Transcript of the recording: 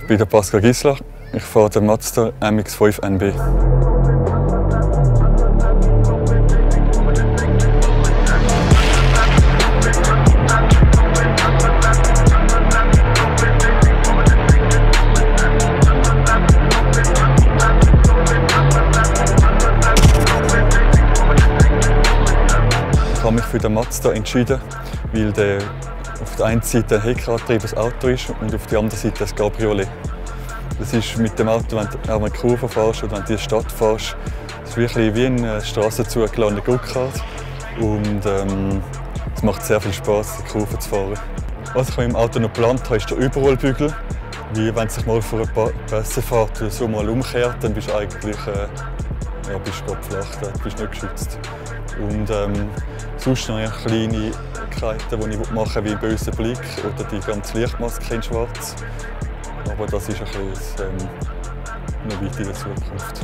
Ich bin der Pascal Gisler. Ich fahre den Mazda MX-5 NB. Ich habe mich für den Mazda entschieden, weil der auf der einen Seite ein Heckradtriebenes Auto ist und auf der anderen Seite ein Cabriolet. Das ist mit dem Auto, wenn du auch eine Kurve fährst oder wenn du in die Stadt fährst, ist wirklich wie ein strassenzugeladener Go-Kart. Und es macht sehr viel Spaß, die Kurve zu fahren. Was ich im Auto noch geplant habe, ist der Überrollbügel. Wie wenn sich mal vor einer Pässefahrt so mal umkehrt, dann bist du eigentlich bist du flach, dann bist du nicht geschützt. Und sonst noch Kleinigkeiten, die ich machen will, wie einen bösen Blick oder die ganze Lichtmaske in schwarz. Aber das ist ein bisschen noch weit in der Zukunft.